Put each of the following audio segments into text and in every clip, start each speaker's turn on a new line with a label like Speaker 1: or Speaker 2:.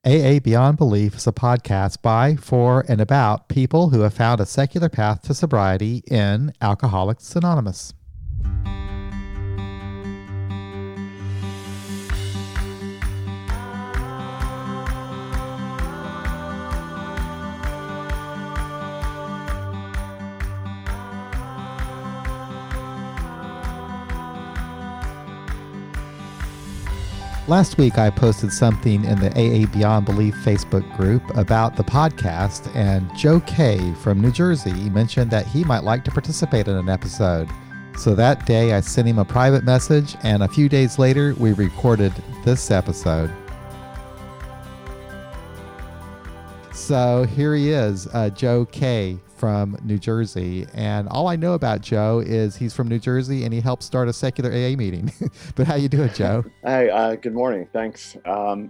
Speaker 1: AA Beyond Belief is a podcast by, for, and about people who have found a secular path to sobriety in Alcoholics Anonymous. Last week, I posted something in the AA Beyond Belief Facebook group about the podcast, and Joe K. from New Jersey mentioned that he might like to participate in an episode. So that day, I sent him a private message, and a few days later, we recorded this episode. So here he is, Joe K. from New Jersey. And all I know about Joe is he's from New Jersey and he helped start a secular AA meeting. But how you doing, Joe?
Speaker 2: Hi, good morning. Thanks.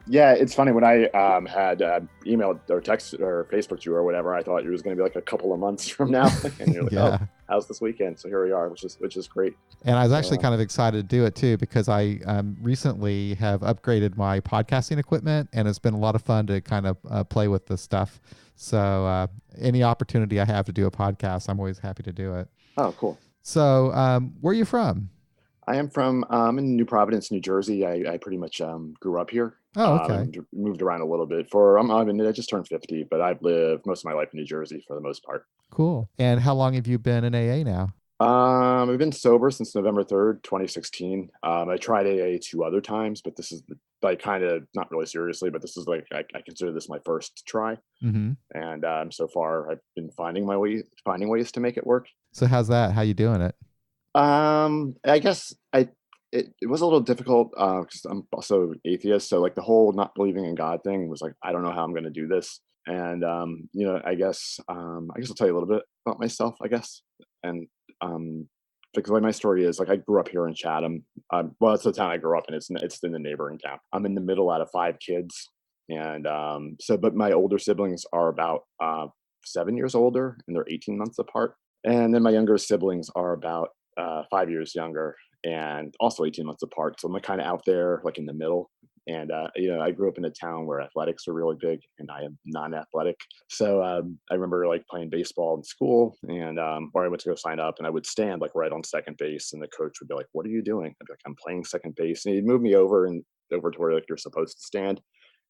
Speaker 2: Yeah, it's funny when I had emailed or texted or Facebooked you or whatever, I thought it was going to be like a couple of months from now. And you're like,
Speaker 1: Yeah.
Speaker 2: Oh, how's this weekend? So here we are, which is great.
Speaker 1: And I was actually kind of excited to do it too, because I recently have upgraded my podcasting equipment and it's been a lot of fun to kind of play with this stuff. So any opportunity I have to do a podcast, I'm always happy to do it.
Speaker 2: Oh, cool.
Speaker 1: So where are you from?
Speaker 2: I am from in New Providence, New Jersey. I pretty much grew up here.
Speaker 1: Oh, okay.
Speaker 2: Moved around a little bit. I just turned 50, but I've lived most of my life in New Jersey for the most part.
Speaker 1: Cool. And how long have you been in AA now?
Speaker 2: I've been sober since November 3rd, 2016. I tried AA 2 other times, but this is like kind of not really seriously, but this is like, I consider this my first try.
Speaker 1: Mm-hmm.
Speaker 2: And so far I've been finding ways to make it work.
Speaker 1: So how's that? How you doing it?
Speaker 2: I guess it was a little difficult because I'm also atheist. So like the whole not believing in God thing was like, I don't know how I'm going to do this. And, I guess I'll tell you a little bit about myself, I guess. And because my story is like I grew up here in Chatham. Well, it's the town I grew up in. It's in the neighboring town. I'm in the middle out of 5 kids, and but my older siblings are about 7 years older, and they're 18 months apart. And then my younger siblings are about 5 years younger, and also 18 months apart. So I'm kind of out there, like in the middle. And I grew up in a town where athletics are really big, and I am non-athletic. So I remember like playing baseball in school, and or I went to go sign up, and I would stand like right on second base, and the coach would be like, "What are you doing?" I'd be like, "I'm playing second base," and he'd move me over to where like you're supposed to stand,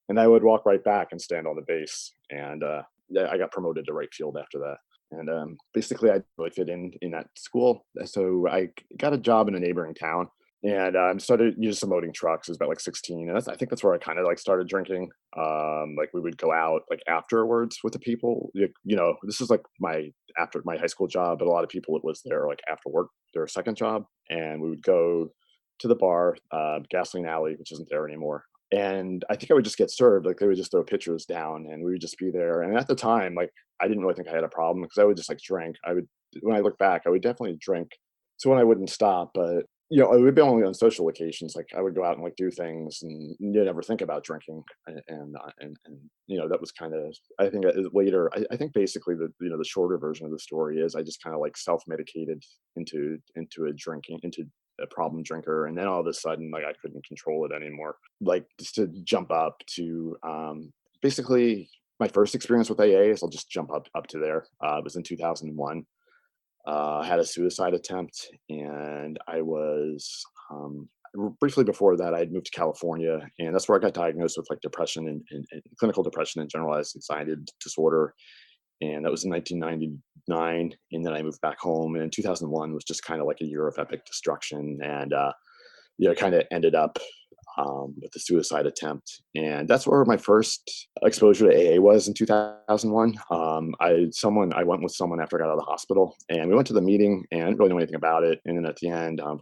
Speaker 2: and I would walk right back and stand on the base. And I got promoted to right field after that. And basically, I really fit in that school. So I got a job in a neighboring town, and started just loading trucks. It was about like 16, and I think that's where I kind of like started drinking. Like we would go out like afterwards with the people. This is like after my high school job, but a lot of people it was their like after work, their second job, and we would go to the bar, Gasoline Alley, which isn't there anymore. And I think I would just get served. Like they would just throw pitchers down, and we would just be there. And at the time, like I didn't really think I had a problem because I would just like drink. When I look back, I would definitely drink. So when I wouldn't stop, but it would be only on social occasions. Like I would go out and like do things, and you never think about drinking. And that was kind of. I think later. I think basically the shorter version of the story is I just kind of like self medicated into a problem drinker, and then all of a sudden like I couldn't control it anymore. Like just to jump up to basically my first experience with AA is I'll just jump up to there. It was in 2001. I had a suicide attempt, and I was briefly before that I had moved to California, and that's where I got diagnosed with like depression and clinical depression and generalized anxiety disorder. And that was in 1999. And then I moved back home. And in 2001 was just kind of like a year of epic destruction. And, kind of ended up with the suicide attempt. And that's where my first exposure to AA was in 2001. I went with someone after I got out of the hospital, and we went to the meeting, and I didn't really know anything about it. And then at the end, I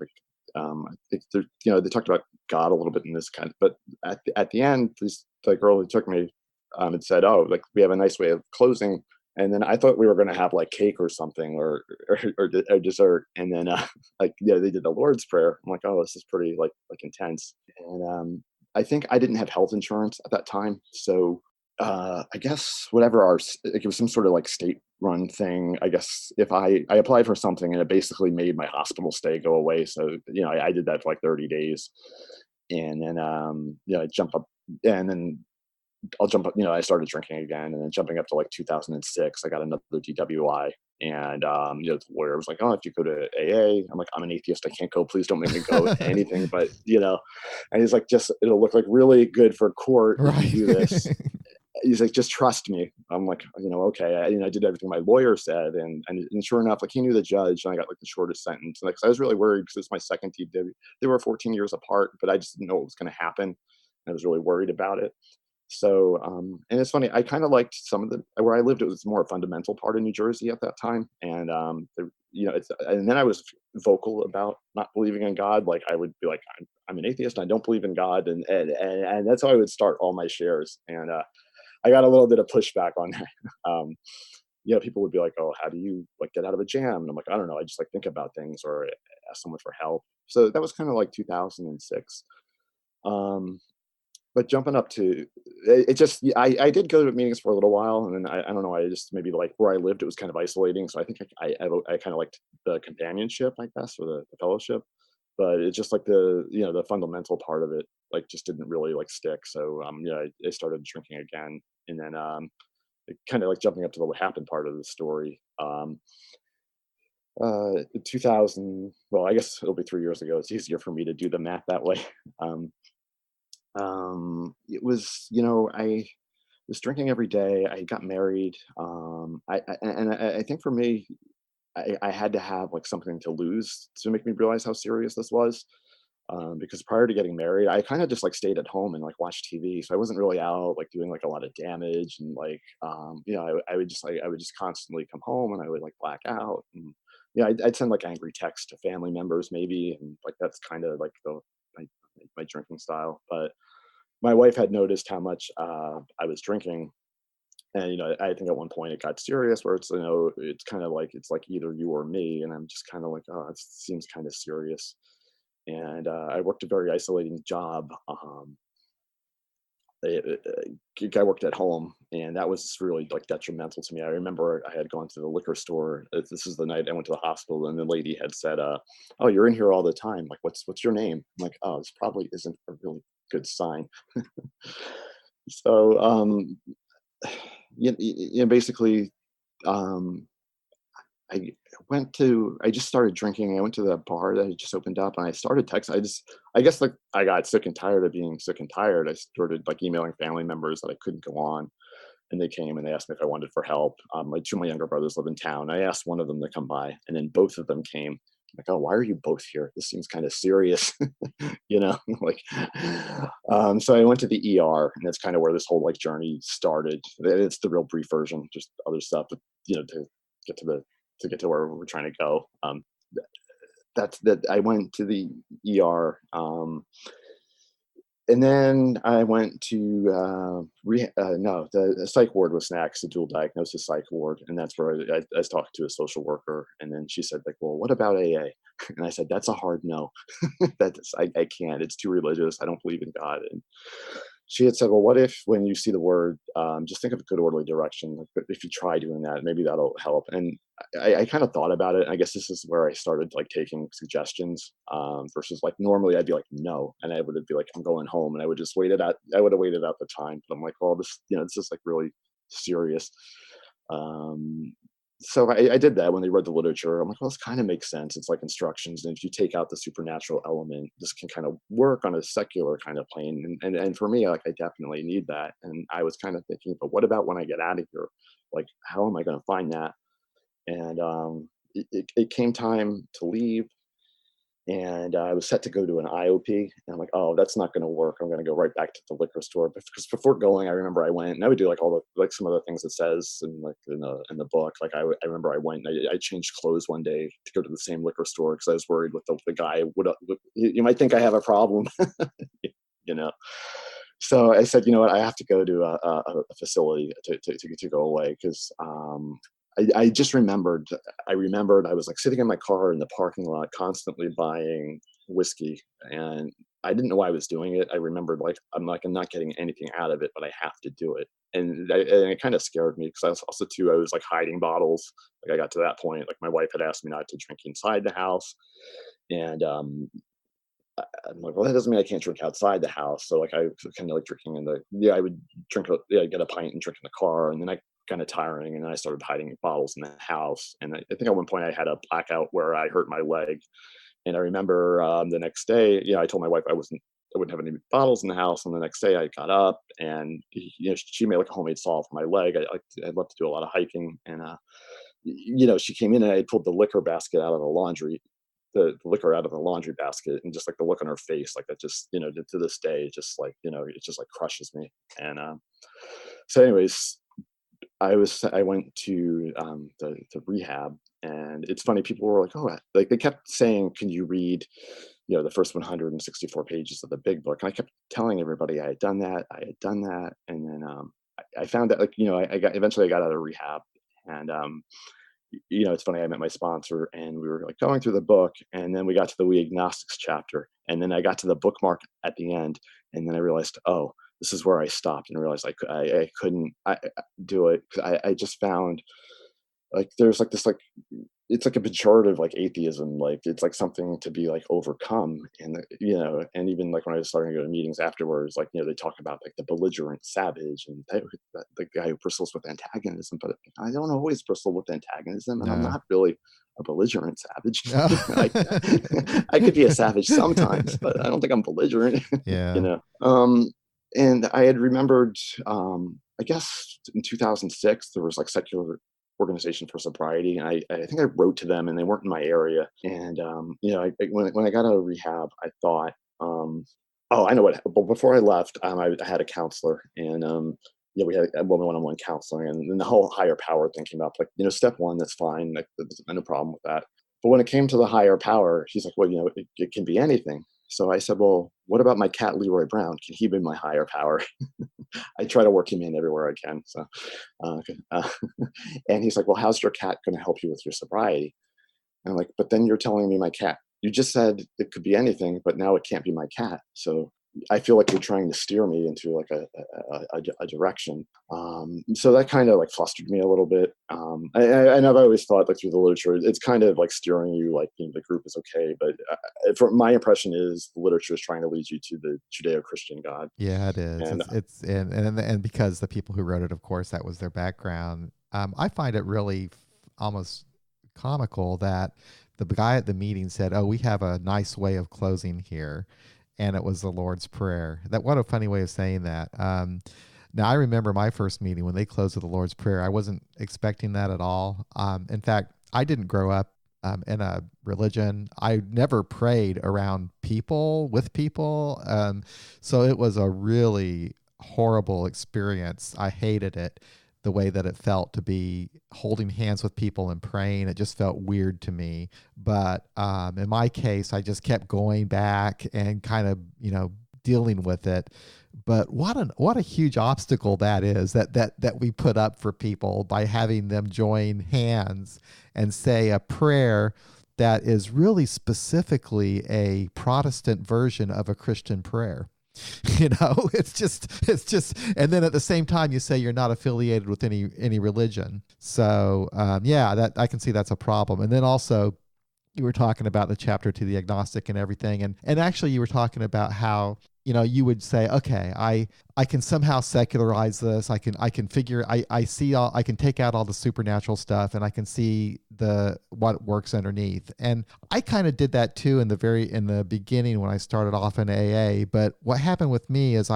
Speaker 2: think they talked about God a little bit in this kind of, but at the end, the girl who took me had said, "Oh, like we have a nice way of closing." And then I thought we were going to have like cake or something or dessert. And then they did the Lord's Prayer. I'm like, oh, this is pretty like intense. And I think I didn't have health insurance at that time. So I guess whatever it was some sort of like state run thing. I guess if I applied for something and it basically made my hospital stay go away. So, I did that for like 30 days. And then, I jump up, and then I'll jump up, I started drinking again, and then jumping up to like 2006, I got another DWI. And the lawyer was like, "Oh, if you go to AA," I'm like, "I'm an atheist. I can't go. Please don't make me go to anything." But and he's like, "Just it'll look like really good for court if you
Speaker 1: Right.
Speaker 2: do this." He's like, "Just trust me." I'm like, okay. I did everything my lawyer said, and sure enough, like he knew the judge, and I got like the shortest sentence. And like, 'cause I was really worried because it's my second TW. They were 14 years apart, but I just didn't know what was going to happen. I was really worried about it. So, and it's funny, I kind of liked some of the where I lived. It was more a fundamental part of New Jersey at that time, and and then I was vocal about not believing in God. Like I would be like, I'm an atheist. I don't believe in God, and that's how I would start all my shares. And I got a little bit of pushback on that. Um, people would be like, "Oh, how do you like get out of a jam?" And I'm like, "I don't know. I just like think about things or ask someone for help." So that was kind of like 2006. Um, but jumping up to it just I did go to meetings for a little while, and then I don't know, I just maybe like where I lived, it was kind of isolating, so I think I kind of liked the companionship, I guess, or the fellowship, but it's just like the fundamental part of it, like, just didn't really, like, stick, so, I started drinking again, and then, kinda, like, jumping up to the what happened part of the story, 2000 well, I guess it'll be 3 years ago, it's easier for me to do the math that way, um, it was, I was drinking every day. I got married. I think for me, I had to have like something to lose to make me realize how serious this was. Because prior to getting married, I kind of just like stayed at home and like watched TV. So I wasn't really out like doing like a lot of damage and like I would just constantly come home and I would like black out and I'd send like angry texts to family members maybe and like that's kind of like the my, my drinking style. But my wife had noticed how much I was drinking, and I think at one point it got serious where it's kind of like it's like either you or me, and I'm just kind of like, oh, it seems kind of serious. And I worked a very isolating job. I worked at home, and that was really like detrimental to me. I remember I had gone to the liquor store. This is the night I went to the hospital, and the lady had said, "Oh, you're in here all the time. Like, what's your name?" I'm like, "Oh, this probably isn't a really good sign." So, basically, um, I just started drinking. I went to the bar that had just opened up and I started texting. I guess like I got sick and tired of being sick and tired. I started like emailing family members that I couldn't go on. And they came and they asked me if I wanted for help. My two of my younger brothers live in town. I asked one of them to come by and then both of them came. Like, oh, why are you both here? This seems kind of serious, like, so I went to the ER and that's kind of where this whole like journey started. It's the real brief version, just other stuff, but to get to the to get to where we're trying to go. That's that I went to the ER, and then I went to no, the psych ward was next, the dual diagnosis psych ward, and that's where I was talking to a social worker, and then she said like, "Well, what about AA?" And I said, "That's a hard no. I can't. It's too religious. I don't believe in God." And she had said, "Well, what if when you see the word, just think of a good orderly direction. Like, if you try doing that, maybe that'll help." And I kind of thought about it. I guess this is where I started like taking suggestions versus like normally I'd be like no, and I would be like I'm going home, and I would just wait it out. I would have waited out the time, but I'm like, well, this is like really serious. Um, so I did that when they read the literature. I'm like, well, this kind of makes sense. It's like instructions, and if you take out the supernatural element, this can kind of work on a secular kind of plane. And for me, like I definitely need that. And I was kind of thinking, but what about when I get out of here? Like, how am I going to find that? And it came time to leave, and I was set to go to an IOP. And I'm like, oh, that's not going to work. I'm going to go right back to the liquor store. Because before going, I remember I went and I would do like all the like some of the things it says and like in the book. Like I remember I went and I changed clothes one day to go to the same liquor store because I was worried with the guy would you might think I have a problem, you know. So I said, you know what, I have to go to a facility to go away because I just remembered. I remembered I was like sitting in my car in the parking lot, constantly buying whiskey, and I didn't know why I was doing it. I remembered I'm not getting anything out of it, but I have to do it, and it kind of scared me because I was also too I was like hiding bottles. Like I got to that point. Like my wife had asked me not to drink inside the house, and I'm like, well, that doesn't mean I can't drink outside the house. So like I was kind of like drinking in the I would get a pint and drink in the car, and then I kind of tiring, and then I started hiding bottles in the house. And I think at one point I had a blackout where I hurt my leg, and I remember the next day, I told my wife I wouldn't have any bottles in the house. And the next day I got up, and she made like a homemade salve for my leg. I love to do a lot of hiking, and she came in, and I pulled the liquor basket out of the laundry, the liquor out of the laundry basket, and just like the look on her face, like that, just to this day, just like it just like crushes me. And so, anyways, I went to the rehab, and it's funny. People were like, "Oh," like they kept saying, "Can you read, the first 164 pages of the big book?" And I kept telling everybody I had done that, and then I found that, like, I got eventually I got out of rehab, and it's funny. I met my sponsor, and we were like going through the book, and then we got to the We Agnostics chapter, and then I got to the bookmark at the end, and then I realized, oh, this is where I stopped, and realized I couldn't do it. 'Cause I just found, like, there's like this, like, it's like a pejorative, like atheism, like it's like something to be like overcome. And and even like when I was starting to go to meetings afterwards, like, they talk about like the belligerent savage, and the guy who bristles with antagonism. But I don't always bristle with antagonism, and I'm
Speaker 1: No.
Speaker 2: not really a belligerent savage.
Speaker 1: No.
Speaker 2: I could be a savage sometimes, but I don't think I'm belligerent. you
Speaker 1: Yeah.
Speaker 2: know um and I had remembered, I guess in 2006 there was like secular organization for sobriety, and I think I wrote to them, and they weren't in my area. And when I got out of rehab, I thought, oh, I know what. But before I left, I had a counselor, and we had a one-on-one counseling, and then the whole higher power thing came up. Like, step one, that's fine, like there's no problem with that. But when it came to the higher power, he's like, well, it can be anything. So I said, well, what about my cat Leroy Brown? Can he be my higher power? I try to work him in everywhere I can. So, okay. And he's like, well, how's your cat going to help you with your sobriety? And I'm like, but then you're telling me my cat. You just said it could be anything, but now it can't be my cat. So I feel like you're trying to steer me into like a direction. So that kind of like flustered me a little bit. And I've always thought, like, through the literature, it's kind of like steering you, like, the group is okay. But from my impression is the literature is trying to lead you to the Judeo-Christian God.
Speaker 1: Yeah, it is.
Speaker 2: And
Speaker 1: It's and because the people who wrote it, of course, that was their background. I find it really almost comical that the guy at the meeting said, "Oh, we have a nice way of closing here," and it was the Lord's Prayer. That what a funny way of saying that. Now I remember my first meeting when they closed with the Lord's Prayer. I wasn't expecting that at all. In fact, I didn't grow up in a religion. I never prayed around people with people. So it was a really horrible experience. I hated it, the way that it felt to be holding hands with people and praying. It just felt weird to me. But in my case, I just kept going back and kind of, dealing with it. But what a huge obstacle that is, that we put up for people by having them join hands and say a prayer that is really specifically a Protestant version of a Christian prayer. It's just, and then at the same time you say you're not affiliated with any religion. So yeah, that I can see that's a problem. And then also you were talking about the chapter to the agnostic and everything, and actually you were talking about how you would say, okay, I can somehow secularize this. I can figure, I see all, I can take out all the supernatural stuff, and I can see what works underneath. And I kind of did that too in the beginning when I started off in AA. But what happened with me is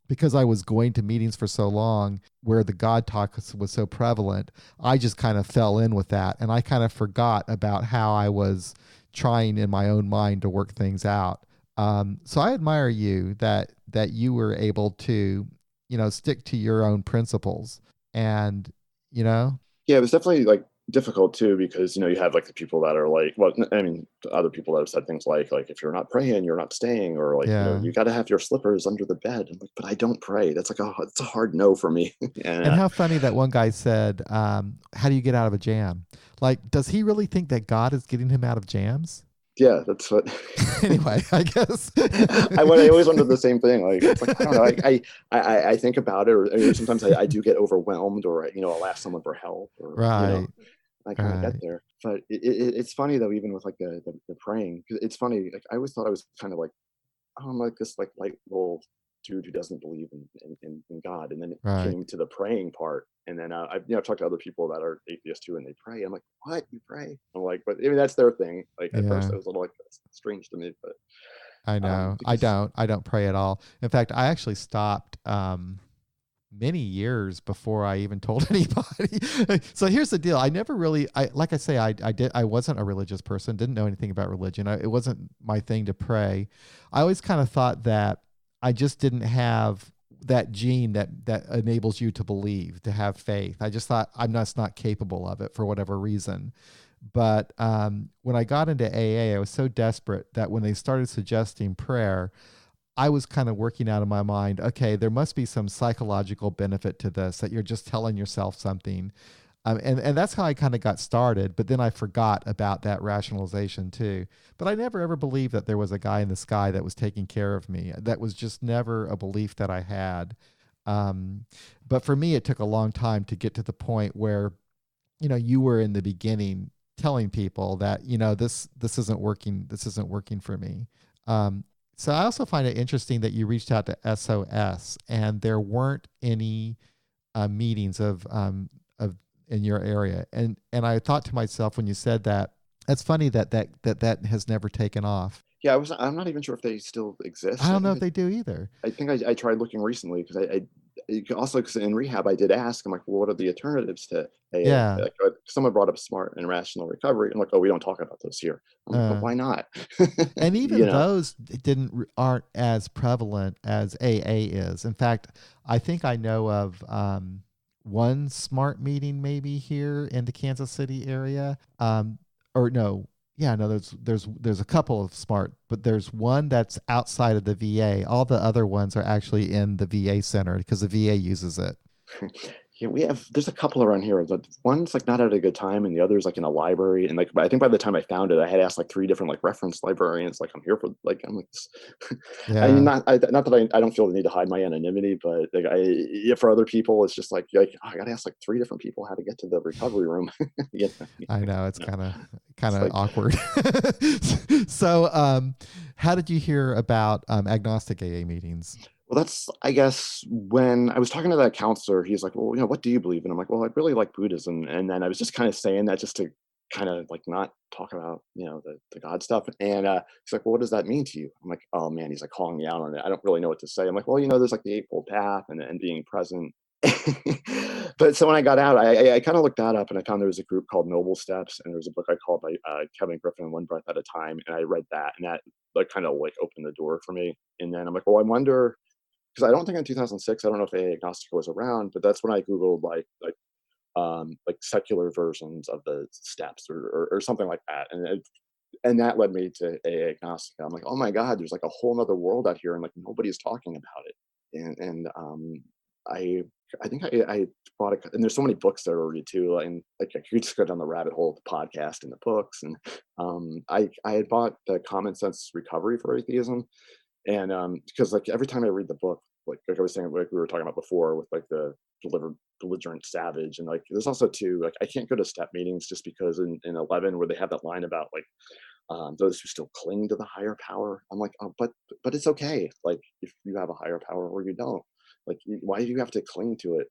Speaker 1: because I was going to meetings for so long where the God talk was so prevalent, I just kind of fell in with that, and I kind of forgot about how I was trying in my own mind to work things out. So I admire you that you were able to, stick to your own principles, and you know,
Speaker 2: yeah, it was definitely like difficult too, because you have like the people that are like, well, I mean, the other people that have said things like if you're not praying, you're not staying, or like,
Speaker 1: yeah.
Speaker 2: you got to have your slippers under the bed. I'm like, but I don't pray. That's like it's a hard no for me. And
Speaker 1: And how funny that one guy said, "How do you get out of a jam?" Like, does he really think that God is getting him out of jams?
Speaker 2: yeah, that's what.
Speaker 1: Anyway, I guess.
Speaker 2: I always wonder the same thing. Like, it's like, I don't know. I think about it, or sometimes I do get overwhelmed, or I'll ask someone for help, or
Speaker 1: Right.
Speaker 2: I kind of get
Speaker 1: Right.
Speaker 2: there. But it's funny though, even with like the praying, 'cause it's funny. Like, I always thought I was kind of like, oh, I'm like this like light bulb. dude who doesn't believe in God. And then it
Speaker 1: Right.
Speaker 2: came to the praying part. And then I've talked to other people that are atheists too, and they pray. I'm like, what? You pray? I'm like, but I mean, that's their thing. Like at first,
Speaker 1: Yeah.
Speaker 2: it was a little like strange to me, but
Speaker 1: I know.
Speaker 2: because
Speaker 1: I don't pray at all. In fact, I actually stopped many years before I even told anybody. So here's the deal. I never really, like I say, I wasn't a religious person, didn't know anything about religion. It wasn't my thing to pray. I always kind of thought that I just didn't have that gene that enables you to believe, to have faith. I just thought I'm just not capable of it for whatever reason. But when I got into AA, I was so desperate that when they started suggesting prayer, I was kind of working out of my mind, okay, there must be some psychological benefit to this, that you're just telling yourself something. And that's how I kind of got started. But then I forgot about that rationalization too. But I never ever believed that there was a guy in the sky that was taking care of me. That was just never a belief that I had. Um, but for me, it took a long time to get to the point where, you were in the beginning telling people that, this isn't working. This isn't working for me. Um, so I also find it interesting that you reached out to SOS and there weren't any meetings of in your area. And I thought to myself when you said that, that's funny that has never taken off.
Speaker 2: yeah, I'm not even sure if they still
Speaker 1: I
Speaker 2: exist.
Speaker 1: don't know if they do either.
Speaker 2: I think I tried looking recently because also because in rehab I did ask. I'm like, well, what are the alternatives to AA?
Speaker 1: Yeah.
Speaker 2: Like, someone brought up smart and rational recovery. I'm like, oh, we don't talk about those here. I'm like, but
Speaker 1: Uh,
Speaker 2: why not?
Speaker 1: and
Speaker 2: you
Speaker 1: even
Speaker 2: know,
Speaker 1: those aren't as prevalent as AA is. In fact, I think I know of one smart meeting maybe here in the Kansas City area. Or no, yeah, no. There's a couple of smart, but there's one that's outside of the VA. All the other ones are actually in the VA center because the VA uses it.
Speaker 2: yeah, there's a couple around here. The one's like not at a good time, and the other's like in a library. And like, I think by the time I found it, I had asked like three different like reference librarians. Like, I'm here for like, I'm like, I mean,
Speaker 1: Yeah.
Speaker 2: not that I don't feel the need to hide my anonymity, but like, yeah, for other people, it's just like oh, I got to ask like three different people how to get to the recovery room.
Speaker 1: I know it's
Speaker 2: You know,
Speaker 1: kind
Speaker 2: it's
Speaker 1: of
Speaker 2: like,
Speaker 1: awkward. So, how did you hear about agnostic AA meetings?
Speaker 2: well, that's, I guess, when I was talking to that counselor, he's like, well, what do you believe in? I'm like, well, I really like Buddhism. And then I was just kind of saying that just to kind of like not talk about, the God stuff. And he's like, well, what does that mean to you? I'm like, oh man, he's like calling me out on it. I don't really know what to say. I'm like, well, there's like the Eightfold Path and being present. But so when I got out, I kind of looked that up and I found there was a group called Noble Steps, and there was a book I called by Kevin Griffin, One Breath at a Time, and I read that, and that like kind of like opened the door for me. And then I'm like, well, I wonder, because I don't think in 2006, I don't know if AA Agnostica was around, but that's when I googled like secular versions of the steps or something like that, and that led me to AA Agnostica. I'm like, oh my God, there's like a whole other world out here, and like nobody's talking about it. And I I think I bought and there's so many books there already too, and like I could just go down the rabbit hole of the podcast and the books, and I had bought the Common Sense Recovery for Atheism, and because like every time I read the book, like I was saying, like we were talking about before, with like the belligerent savage, and like there's also too, like I can't go to step meetings just because in 11 where they have that line about like those who still cling to the higher power. I'm like, oh, but it's okay. Like if you have a higher power or you don't, like why do you have to cling to it?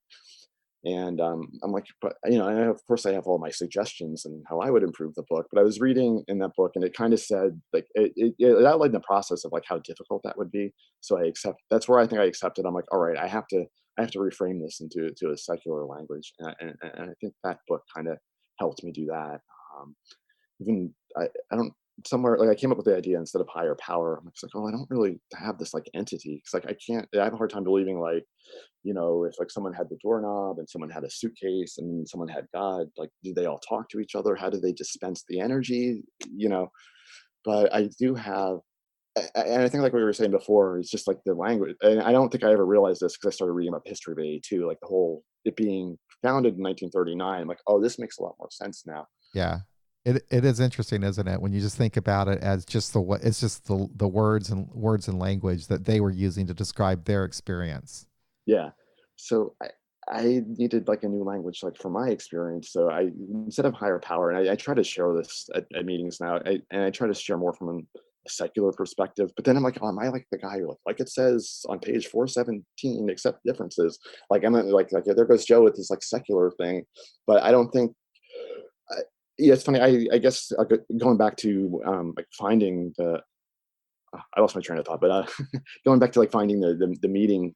Speaker 2: And I'm like, but and of course I have all my suggestions and how I would improve the book. But I was reading in that book, and it kind of said like it outlined the process of like how difficult that would be. So I accept. That's where I think I accepted. I'm like, all right, I have to reframe this into a secular language, and I think that book kind of helped me do that. Um, Even I don't, somewhere like I came up with the idea instead of higher power. I'm just like, oh, I don't really have this like entity, because like I have a hard time believing like if like someone had the doorknob and someone had a suitcase and someone had God, like do they all talk to each other? How do they dispense the energy? You know, but I do have. And I think, like we were saying before, it's just like the language. And I don't think I ever realized this because I started reading about the history of AA too. Like the whole it being founded in 1939. I'm like, oh, this makes a lot more sense now.
Speaker 1: Yeah. It is interesting, isn't it? When you just think about it as just it's just the words and language that they were using to describe their experience.
Speaker 2: Yeah. So I needed like a new language, like for my experience. So instead of higher power, and I try to share this at meetings now, and I try to share more from a secular perspective. But then I'm like, oh, am I like the guy who like it says on page 417, accept differences? Like I'm not like there goes Joe with this like secular thing, but I don't think. I, yeah, it's funny. I guess going back to like finding the. I lost my train of thought, but going back to like finding the meeting.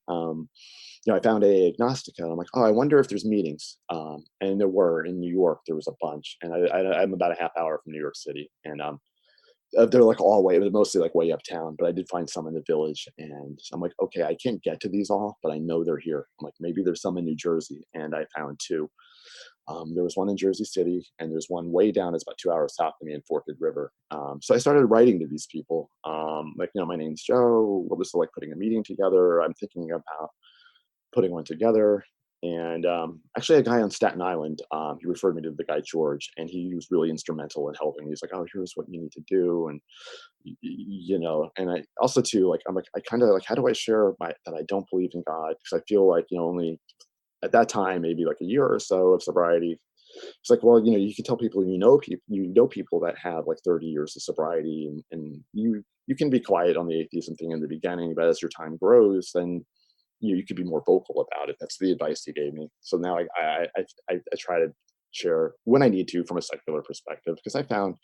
Speaker 2: I found a Agnostica. And I'm like, oh, I wonder if there's meetings. And there were in New York. There was a bunch, and I'm about a half hour from New York City, and they're like all way. It was mostly like way uptown, but I did find some in the village, and I'm like, okay, I can't get to these all, but I know they're here. I'm like, maybe there's some in New Jersey, and I found two. There was one in Jersey City, and there's one way down. It's about 2 hours south of me in Forked River. So I started writing to these people, like, my name's Joe. What was it like putting a meeting together? I'm thinking about putting one together. And actually, a guy on Staten Island, he referred me to the guy George, and he was really instrumental in helping. He's like, "Oh, here's what you need to do," and And I also too, like, I'm like, I kind of like, how do I share that I don't believe in God? Because I feel like only at that time, maybe like a year or so of sobriety. It's like, well, you can tell people people that have like 30 years of sobriety, and you can be quiet on the atheism thing in the beginning, but as your time grows, then you could be more vocal about it. That's the advice he gave me. So now I try to share when I need to from a secular perspective, because I found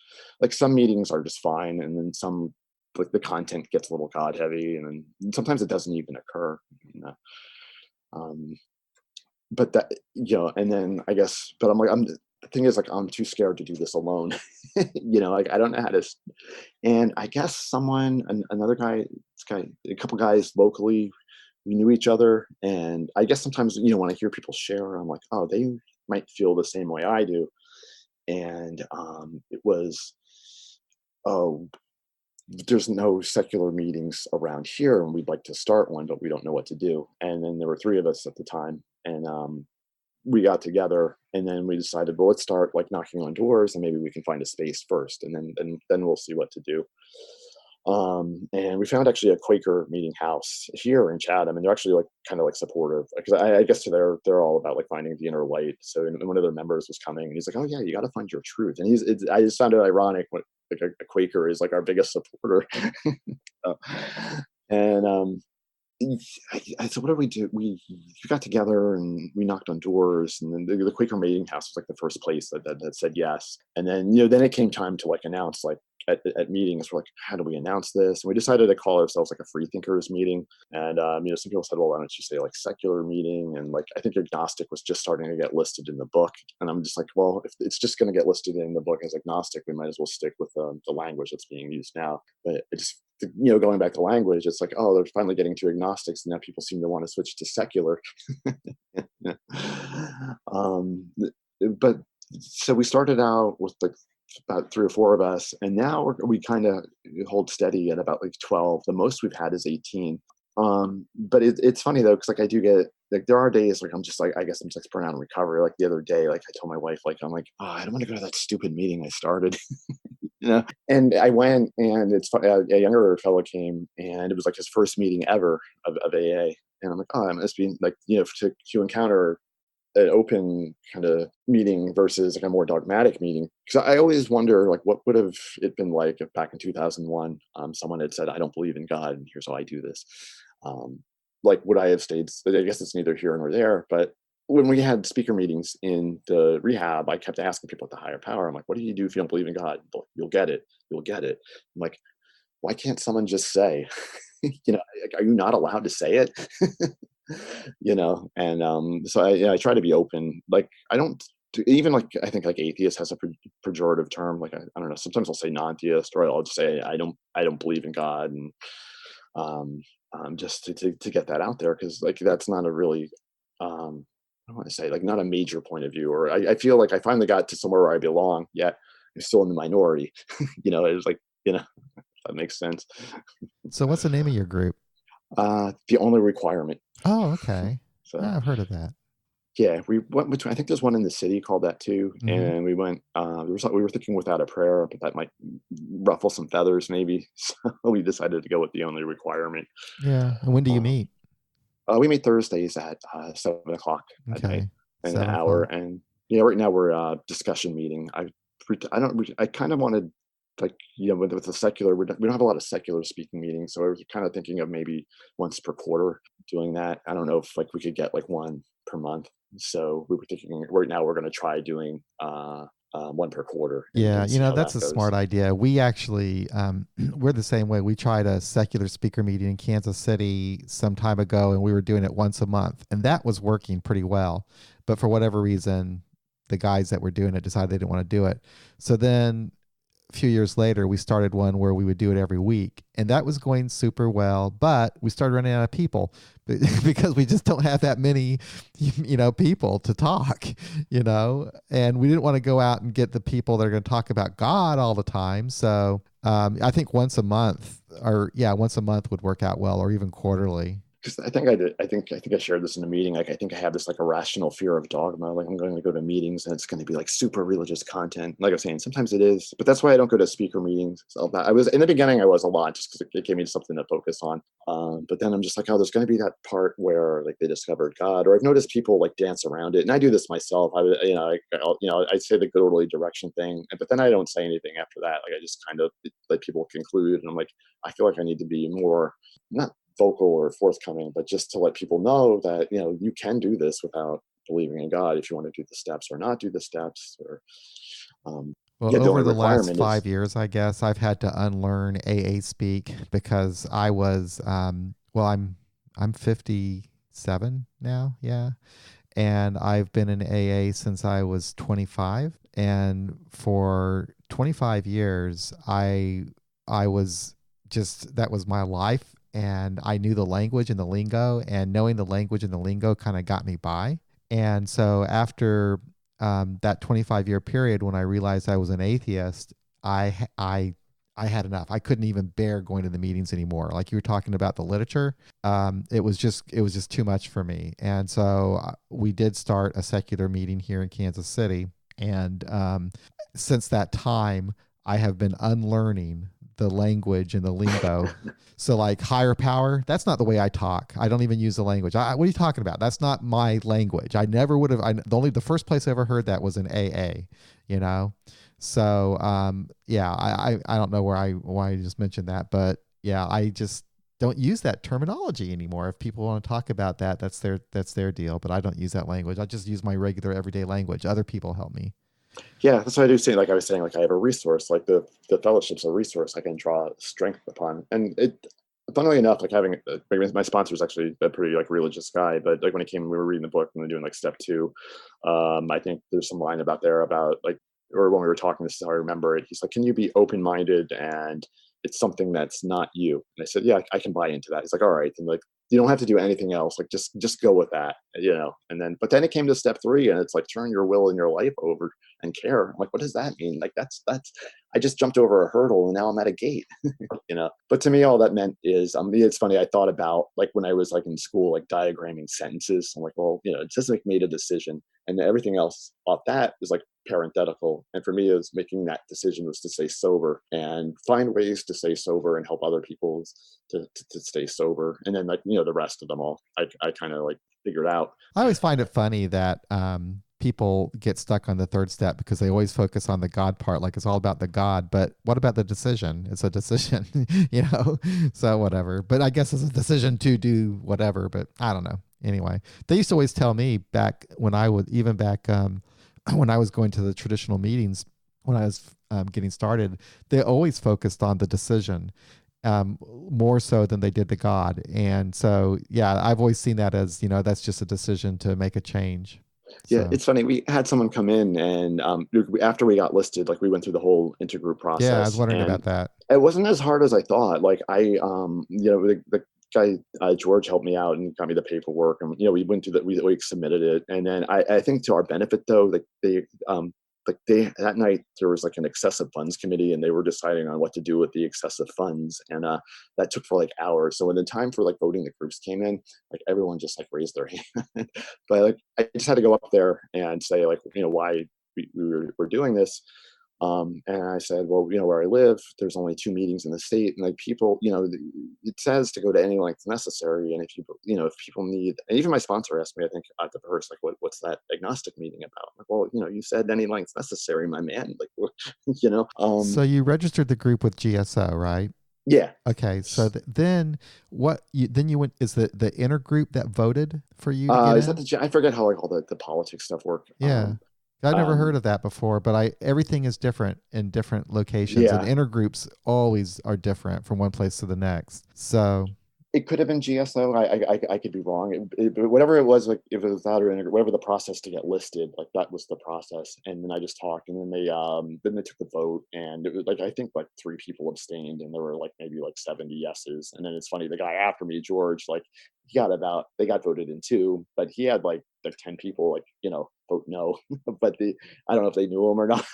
Speaker 2: like some meetings are just fine, and then some, like, the content gets a little god heavy, and then sometimes it doesn't even occur. You know? Um, but that and then I guess, but the thing is, like, I'm too scared to do this alone. Like, I don't know how to. And I guess another guy, a couple guys locally, we knew each other, and I guess sometimes when I hear people share, I'm like, oh, they might feel the same way I do. And it was, oh, there's no secular meetings around here, and we'd like to start one, but we don't know what to do. And then there were three of us at the time, and we got together, and then we decided, well, let's start like knocking on doors, and maybe we can find a space first, and then we'll see what to do. And we found actually a Quaker meeting house here in Chatham, and they're actually like kind of like supportive, because I guess they're all about like finding the inner light. So, and one of their members was coming, and he's like, "Oh yeah, you got to find your truth." And I just found it ironic when like a Quaker is like our biggest supporter. Uh, and so what did we do? We got together and we knocked on doors, and then the Quaker Meeting House was like the first place that said yes. And then then it came time to like announce, like, at meetings. We're like, how do we announce this? And we decided to call ourselves like a free thinkers meeting. And some people said, well, why don't you say like secular meeting? And like, I think agnostic was just starting to get listed in the book. And I'm just like, well, if it's just going to get listed in the book as agnostic, we might as well stick with the language that's being used now. But it just, going back to language, it's like, oh, they're finally getting to agnostics, and now people seem to want to switch to secular. um, but so we started out with like about three or four of us, and now we kind of hold steady at about like 12. The most we've had is 18. But it's funny though, because like I do get, like, there are days like I'm just like, I guess I'm just burnt out in recovery. Like the other day, like I told my wife, like, I'm like, oh, I don't want to go to that stupid meeting I started. And I went, and it's funny, a younger fellow came, and it was like his first meeting ever of AA. And I'm like, oh, it must be like, to encounter an open kind of meeting versus like a more dogmatic meeting. Because I always wonder, like, what would have it been like if back in 2001, someone had said, I don't believe in God, and here's how I do this. Um, like, would I have stayed? I guess it's neither here nor there. But when we had speaker meetings in the rehab, I kept asking people at the higher power, I'm like, what do you do if you don't believe in God? You'll get it. You'll get it. I'm like, why can't someone just say, like, are you not allowed to say it? And so I try to be open. Like, I don't even, like, I think like atheist has a pejorative term. Like, I don't know. Sometimes I'll say non-theist, or I'll just say I don't believe in God, and um, just to get that out there, because like that's not a really I want to say, like, not a major point of view, or I feel like I finally got to somewhere where I belong, yet I'm still in the minority. It's like, if that makes sense.
Speaker 1: So what's the name of your group?
Speaker 2: The only requirement.
Speaker 1: Oh, okay.
Speaker 2: So
Speaker 1: I've heard of that.
Speaker 2: yeah, we went between. I think there's one in the city called that too,
Speaker 1: Hmm.
Speaker 2: and we went. We were thinking without a prayer, but that might ruffle some feathers, maybe. So we decided to go with the only requirement.
Speaker 1: Yeah. And when do you
Speaker 2: Um,
Speaker 1: meet?
Speaker 2: we meet Thursdays at 7 o'clock at night,
Speaker 1: Okay.
Speaker 2: an
Speaker 1: 7
Speaker 2: hour,
Speaker 1: o'clock.
Speaker 2: and right now we're discussion meeting. I don't. I kind of wanted. like, with the secular, we don't have a lot of secular speaking meetings, so I was kind of thinking of maybe once per quarter doing that. I don't know if like we could get like one per month. So we were thinking right now we're going to try doing one per quarter
Speaker 1: Yeah,
Speaker 2: and see how
Speaker 1: that's
Speaker 2: that
Speaker 1: a
Speaker 2: goes.
Speaker 1: smart idea. We actually, we're the same way. We tried a secular speaker meeting in Kansas City some time ago, and we were doing it once a month, and that was working pretty well. But for whatever reason, the guys that were doing it decided they didn't want to do it. So then a few years later, we started one where we would do it every week, and that was going super well. But we started running out of people because we just don't have that many, people to talk, and we didn't want to go out and get the people that are going to talk about God all the time. So I think once a month, or yeah, once a month would work out well, or even quarterly.
Speaker 2: Because I think I did. I think I shared this in a meeting. Like I think I have this like irrational fear of dogma. Like I'm going to go to meetings and it's going to be like super religious content. Like I was saying, sometimes it is, but that's why I don't go to speaker meetings. So I was in the beginning, I was a lot just because it gave me something to focus on. But then I'm just like, oh, there's going to be that part where like they discovered God, or I've noticed people like dance around it, and I do this myself. I say the good orderly direction thing, but then I don't say anything after that. Like I just kind of let people conclude, and I'm like, I feel like I need to be more not vocal or forthcoming, but just to let people know that you can do this without believing in God if you want to do the steps or not do the steps. Or
Speaker 1: Well,
Speaker 2: yeah, the
Speaker 1: over
Speaker 2: only
Speaker 1: the last
Speaker 2: requirement is
Speaker 1: 5 years, I guess I've had to unlearn AA speak because I was, well, I'm 57 now, yeah, and I've been in AA since I was 25, and for 25 years, I was just that was my life, and I knew the language and the lingo, and knowing the language and the lingo kind of got me by. And so after that 25-year period, when I realized I was an atheist, I had enough. I couldn't even bear going to the meetings anymore. Like you were talking about the literature, it was just too much for me. And so we did start a secular meeting here in Kansas City, and since that time, I have been unlearning the language and the lingo. So like higher power, that's not the way I talk. I don't even use the language. What are you talking about? That's not my language. I never would have. The first place I ever heard that was in AA. You know, so yeah, I don't know why I just mentioned that, but yeah, I just don't use that terminology anymore. If people want to talk about that, that's their deal. But I don't use that language. I just use my regular everyday language. Other people help me.
Speaker 2: yeah, that's what I do say. Like I was saying, like I have a resource, like the fellowship's a resource I can draw strength upon. And it, funnily enough, like having my sponsor is actually a pretty like religious guy, but like when it came, we were reading the book and we are doing like step two. I think there's some line about there about like, or when we were talking, this is how I remember it. He's like, can you be open minded and it's something that's not you? And I said, yeah, I can buy into that. He's like, all right, and like you don't have to do anything else. Like just go with that, And then, but then it came to step three, and it's like turn your will and your life over and care. I'm like, what does that mean? Like that's I just jumped over a hurdle and now I'm at a gate. But to me, all that meant is, it's funny. I thought about like when I was like in school, like diagramming sentences. I'm like, well, it just like made a decision, and everything else off that is like parenthetical. And for me, is making that decision was to stay sober and find ways to stay sober and help other people to stay sober. And then like the rest of them all, I kind of like figured out.
Speaker 1: I always find it funny that people get stuck on the third step because they always focus on the God part, like it's all about the God. But what about the decision? It's a decision, So whatever. But I guess it's a decision to do whatever. But I don't know. Anyway, they used to always tell me back when I would even back when I was going to the traditional meetings when I was getting started, they always focused on the decision more so than they did the God. And so, yeah, I've always seen that as, that's just a decision to make a change.
Speaker 2: Yeah,
Speaker 1: So,
Speaker 2: it's funny. We had someone come in, and after we got listed, like we went through the whole intergroup
Speaker 1: yeah, I was
Speaker 2: process,
Speaker 1: wondering
Speaker 2: and
Speaker 1: about that.
Speaker 2: it wasn't as hard as I thought. Like the guy George helped me out and got me the paperwork, and we went through that. We submitted it, and then I think to our benefit though, they that night there was like an excessive funds committee, and they were deciding on what to do with the excessive funds, and that took for like hours. So when the time for like voting the groups came in, like everyone just like raised their hand. But like I just had to go up there and say like why we're doing this. And I said, well, where I live, there's only 2 meetings in the state, and like people, it says to go to any length necessary. And if if people need, and even my sponsor asked me, I think at the first, like, what's that agnostic meeting about? I'm like, well, you said any length necessary, my man. Like,
Speaker 1: So you registered the group with GSO, right?
Speaker 2: yeah.
Speaker 1: Okay, so then then you went, is the inner group that voted for you to get
Speaker 2: Is that
Speaker 1: in?
Speaker 2: I forget how like all the politics stuff work.
Speaker 1: Yeah. I've never heard
Speaker 2: Um,
Speaker 1: of that before, but everything is different in different locations, and
Speaker 2: yeah,
Speaker 1: intergroups always are different from one place to the next. So,
Speaker 2: it could have been GSO. I could be wrong. But whatever it was, like if it was that or whatever the process to get listed, like that was the process. And then I just talked, and then they took the vote, and it was like I think like 3 people abstained, and there were like maybe like 70 yeses. And then it's funny, the guy after me, George, like they got voted in too, but he had like 10 people like vote no, but I don't know if they knew him or not,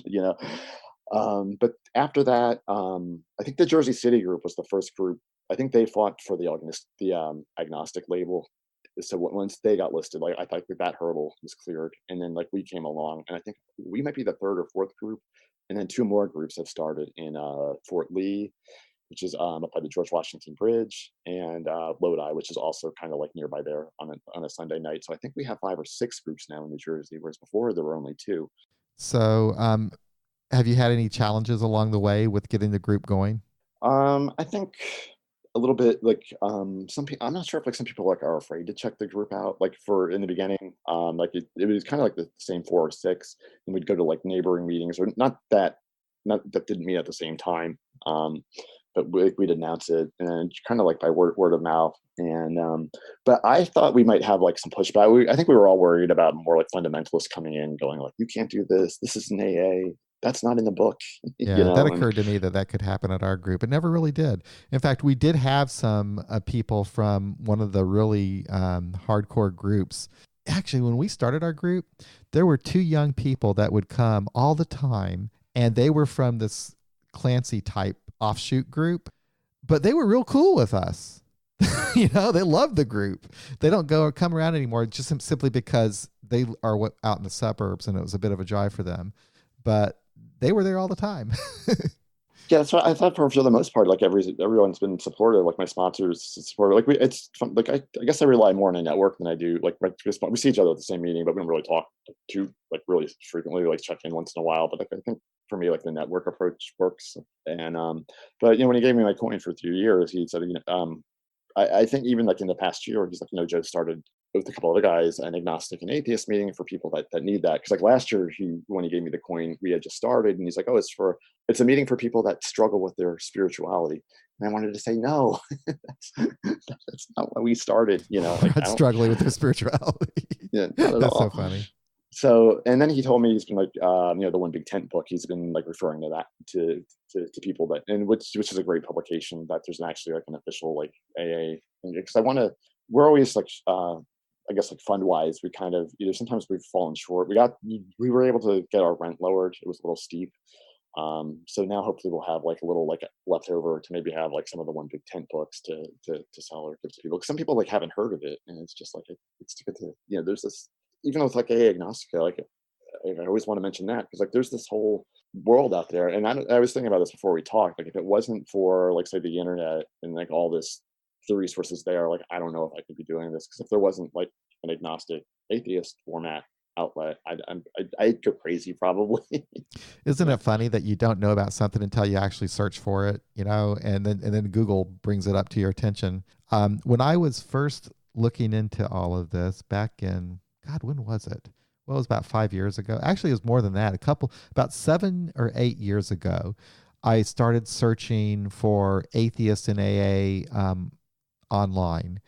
Speaker 2: you know. But after that, I think the Jersey City group was the first group. I think they fought for the agnostic label. So once they got listed, like I thought that hurdle was cleared, and then like we came along, and I think we might be the third or fourth group, and then 2 more groups have started in Fort Lee, which is up by the George Washington Bridge, and Lodi, which is also kind of like nearby there on a Sunday night. So I think we have 5 or 6 groups now in New Jersey, whereas before there were only 2.
Speaker 1: so have you had any challenges along the way with getting the group going?
Speaker 2: I think a little bit like some people. I'm not sure if like some people like are afraid to check the group out. Like for in the beginning, like it was kind of like the same 4 or 6, and we'd go to like neighboring meetings, or not that didn't meet at the same time. But we'd announce it, and kind of like by word of mouth. And but I thought we might have like some pushback. I think we were all worried about more like fundamentalists coming in, going like, "You can't do this. This is an AA. That's not in the book,"
Speaker 1: Yeah, that
Speaker 2: And
Speaker 1: occurred to me that could happen at our group. It never really did. In fact, we did have some people from one of the really hardcore groups. Actually, when we started our group, there were 2 young people that would come all the time, and they were from this Clancy type offshoot group, but they were real cool with us. They love the group. They don't go or come around anymore just simply because they are out in the suburbs, and it was a bit of a drive for them. But they were there all the time.
Speaker 2: yeah, that's what I thought for the most part. Like everyone's been supportive. Like my sponsors supportive. Like it's fun. Like I guess I rely more on a network than I do. Like we see each other at the same meeting, but we don't really talk too like really frequently. Like check in once in a while. But like, I think for me, like the network approach works. And but when he gave me my coin for 3 years, he said, I think even like in the past year, he's like, Joe started with a couple other guys an agnostic and atheist meeting for people that need that. Because like last year, when he gave me the coin, we had just started, and he's like, oh, it's a meeting for people that struggle with their spirituality. And I wanted to say, no, that's not why we started. Like
Speaker 1: I'm struggling with their spirituality.
Speaker 2: yeah, not at
Speaker 1: That's so
Speaker 2: all.
Speaker 1: funny.
Speaker 2: So, and then he told me he's been like, the One Big Tent book. He's been like referring to that to people that, and which is a great publication. That there's actually like an official like AA, because we're always like, I guess like fund wise, we kind of sometimes we've fallen short. We were able to get our rent lowered. It was a little steep. So now hopefully we'll have like a little like leftover to maybe have like some of the One Big Tent books to sell or give to people. 'Cause some people like haven't heard of it, and it's just like it's good to there's this, even though it's like AA agnostic, like I always want to mention that, because like there's this whole world out there. And I was thinking about this before we talked. Like if it wasn't for like say the internet and like all the resources there, like I don't know if I could be doing this, because if there wasn't like an agnostic atheist format outlet, I'd go crazy probably.
Speaker 1: Isn't it funny that you don't know about something until you actually search for it, and then Google brings it up to your attention. When I was first looking into all of this back in, God, when was it? Well, it was about 5 years ago. Actually, it was more than that. About 7 or 8 years ago, I started searching for atheists in AA online,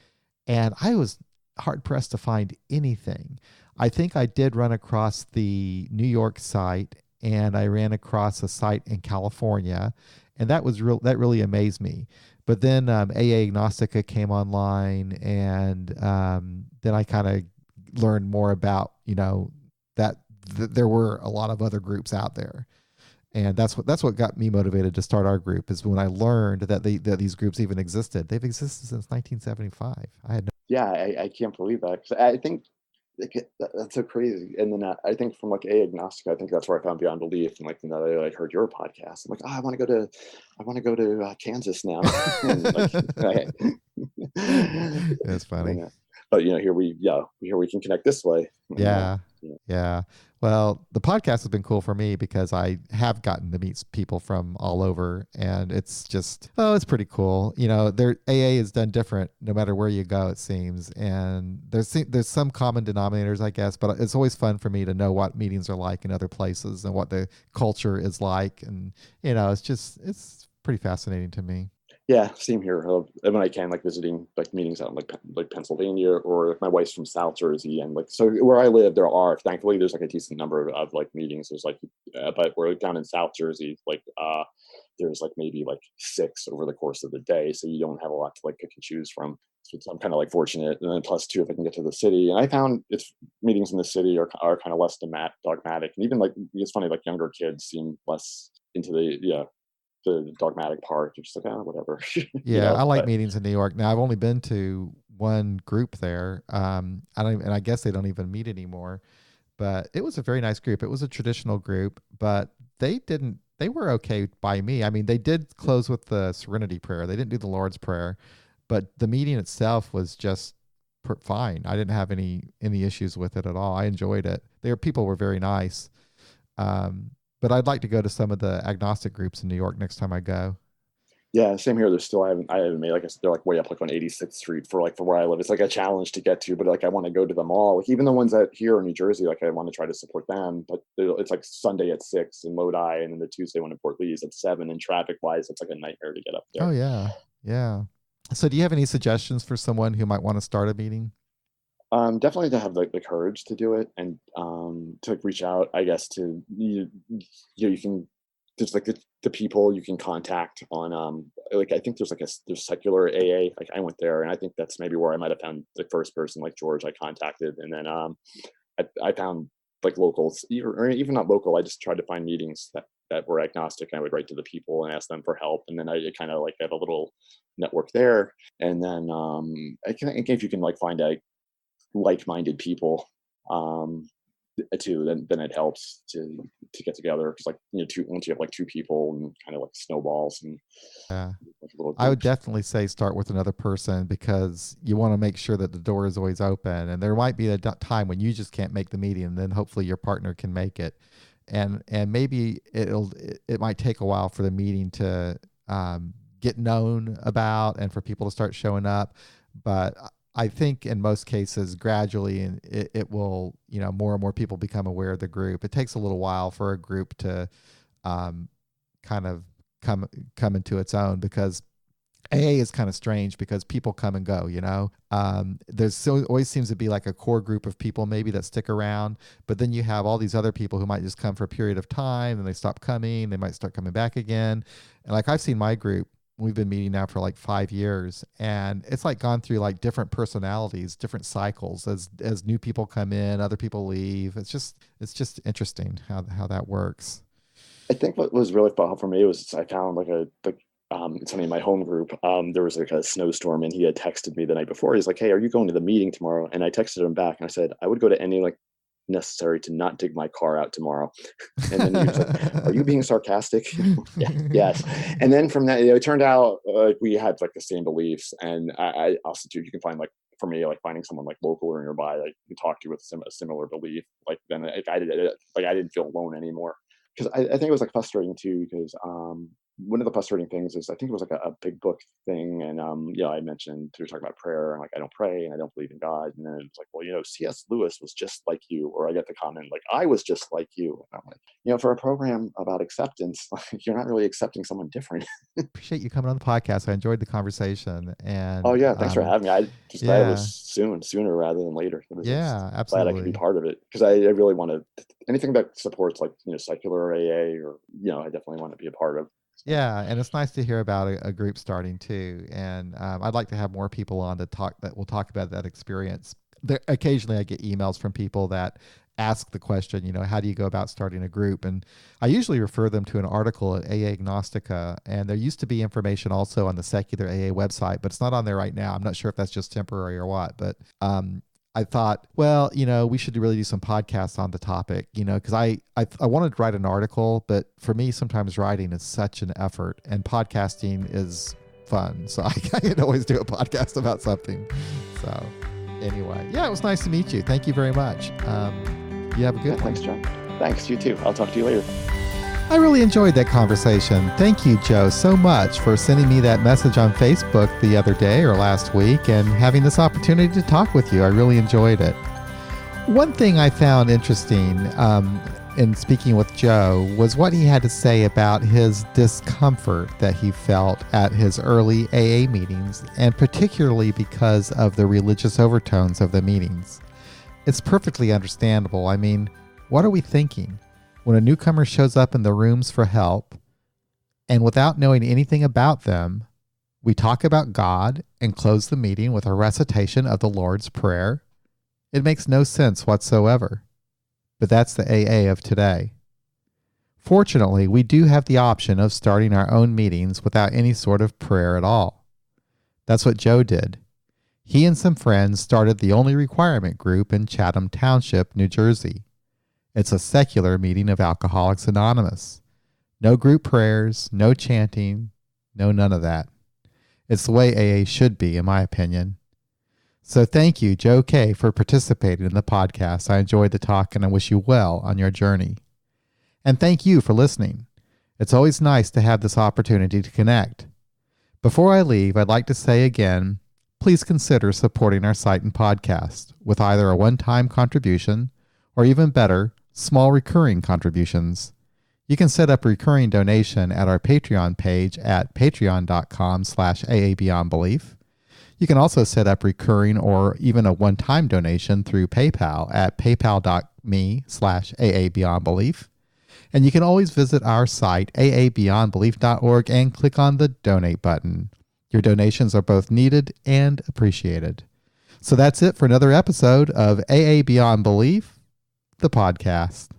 Speaker 1: and I was hard pressed to find anything. I think I did run across the New York site, and I ran across a site in California, and that really amazed me. But then AA Agnostica came online, and then I kind of learned more about that there were a lot of other groups out there. And that's what got me motivated to start our group, is when I learned that these groups even existed. They've existed since 1975. I had no.
Speaker 2: Yeah, I can't believe that. 'Cause I think That's so crazy. And then I think from like A agnostic, I think that's where I found Beyond Belief. And like, I like heard your podcast. I'm like, oh, I want to go to Kansas now. And like,
Speaker 1: It's funny.
Speaker 2: but here we can connect this way.
Speaker 1: Yeah.
Speaker 2: You know.
Speaker 1: Yeah. Well, the podcast has been cool for me because I have gotten to meet people from all over, and it's just, oh, it's pretty cool. Their AA is done different no matter where you go, it seems. And there's some common denominators, I guess, but it's always fun for me to know what meetings are like in other places and what the culture is like. And, it's pretty fascinating to me.
Speaker 2: Yeah, same here. When I can, like visiting like meetings out in like Pennsylvania, or like my wife's from South Jersey, and like so where I live, thankfully there's like a decent number of like meetings. There's like, but we're down in South Jersey, like there's like maybe like 6 over the course of the day, so you don't have a lot to like pick and choose from. So I'm kind of like fortunate, and then plus two, if I can get to the city, and I found it's meetings in the city are kind of less dogmatic, and even like it's funny, like younger kids seem less into the dogmatic part. You're just like, oh, whatever.
Speaker 1: Yeah, I like
Speaker 2: But
Speaker 1: meetings in New York. Now I've only been to one group there. And I guess they don't even meet anymore. But it was a very nice group. It was a traditional group, but they were okay by me. I mean, they did close with the Serenity Prayer. They didn't do the Lord's Prayer, but the meeting itself was just fine. I didn't have any issues with it at all. I enjoyed it. People were very nice. But I'd like to go to some of the agnostic groups in New York next time I go.
Speaker 2: yeah, same here. There's still I haven't made, like I said, they're like way up like on 86th Street for where I live. It's like a challenge to get to, but like I want to go to them all. Like even the ones that here in New Jersey, like I want to try to support them. But it's like Sunday at 6 in Lodi, and then the Tuesday one in Port Lee is at 7. And traffic wise, it's like a nightmare to get up
Speaker 1: Oh
Speaker 2: there.
Speaker 1: yeah. Yeah. So do you have any suggestions for someone who might want to start a meeting?
Speaker 2: Definitely to have the courage to do it, and to like reach out, I guess, to you can there's like the people you can contact on like I think there's secular AA, like I went there, and I think that's maybe where I might have found the first person like George I contacted. And then I found like locals, or even not local. I just tried to find meetings that were agnostic, and I would write to the people and ask them for help, and then I kind of like had a little network there. And then I think if you can like find a like-minded people too, then it helps to get together, because like once you have like 2 people, and kind of like snowballs, and
Speaker 1: Yeah.
Speaker 2: like little
Speaker 1: I would
Speaker 2: groups.
Speaker 1: definitely say start with another person because you want to make sure that the door is always open. And there might be a time when you just can't make the meeting, and then hopefully your partner can make it. And maybe it might take a while for the meeting to get known about and for people to start showing up. But I think in most cases, gradually, and it will, more and more people become aware of the group. It takes a little while for a group to um, kind of come into its own, because AA is kind of strange because people come and go, always seems to be like a core group of people maybe that stick around, but then you have all these other people who might just come for a period of time and they stop coming, they might start coming back again. And like I've seen my group, we've been meeting now for like 5 years, and it's like gone through like different personalities, different cycles as new people come in, other people leave. It's just interesting how that works.
Speaker 2: I think what was really fun for me was I found it's funny, in my home group, there was like a snowstorm, and he had texted me the night before. He's like, "Hey, are you going to the meeting tomorrow?" And I texted him back, and I said, "I would go to any like necessary to not dig my car out tomorrow." And then he was like, "Are you being sarcastic?" Yeah, yes. And then from that, it turned out we had like the same beliefs, and I also too, you can find like, for me, like finding someone like local or nearby, like you talk to with a similar belief, like then like I didn't feel alone anymore. Because I think it was like frustrating too, because one of the frustrating things is I think it was like a big book thing, and I mentioned we were talking about prayer, and like I don't pray and I don't believe in God, and then it's like, well, C.S. Lewis was just like you, or I get the comment like I was just like you, and I'm like, for a program about acceptance, like you're not really accepting someone different.
Speaker 1: Appreciate you coming on the podcast. I enjoyed the conversation,
Speaker 2: Oh
Speaker 1: and
Speaker 2: yeah, thanks for having me. I just glad it was
Speaker 1: yeah,
Speaker 2: sooner rather than later. It's
Speaker 1: yeah,
Speaker 2: glad I could be
Speaker 1: absolutely.
Speaker 2: part of it, because I really want to, anything that supports like secular AA, or I definitely want to be a part of. So.
Speaker 1: Yeah, and it's nice to hear about a group starting too. And I'd like to have more people on to talk that will talk about that experience. Occasionally, I get emails from people that ask the question, how do you go about starting a group? And I usually refer them to an article at AA Agnostica. And there used to be information also on the secular AA website, but it's not on there right now. I'm not sure if that's just temporary or what, but I thought, well, we should really do some podcasts on the topic, because I wanted to write an article, but for me, sometimes writing is such an effort and podcasting is fun. So I can always do a podcast about something. So anyway, yeah, it was nice to meet you. Thank you very much. You have a good one.
Speaker 2: Thanks, John. Thanks, you too. I'll talk to you later.
Speaker 1: I really enjoyed that conversation. Thank you, Joe, so much for sending me that message on Facebook the other day or last week and having this opportunity to talk with you. I really enjoyed it. One thing I found interesting in speaking with Joe was what he had to say about his discomfort that he felt at his early AA meetings, and particularly because of the religious overtones of the meetings. It's perfectly understandable. I mean, what are we thinking? When a newcomer shows up in the rooms for help, and without knowing anything about them, we talk about God and close the meeting with a recitation of the Lord's Prayer. It makes no sense whatsoever. But that's the AA of today. Fortunately, we do have the option of starting our own meetings without any sort of prayer at all. That's what Joe did. He and some friends started the Only Requirement group in Chatham Township, New Jersey. It's a secular meeting of Alcoholics Anonymous. No group prayers, no chanting, no none of that. It's the way AA should be, in my opinion. So thank you, Joe K., for participating in the podcast. I enjoyed the talk and I wish you well on your journey. And thank you for listening. It's always nice to have this opportunity to connect. Before I leave, I'd like to say again, please consider supporting our site and podcast with either a one-time contribution or even better, small recurring contributions. You can set up a recurring donation at our Patreon page at patreon.com/AABeyondBelief. You can also set up recurring or even a one-time donation through PayPal at paypal.me/AABeyondBelief. And you can always visit our site, aabeyondbelief.org, and click on the donate button. Your donations are both needed and appreciated. So that's it for another episode of AA Beyond Belief, the podcast.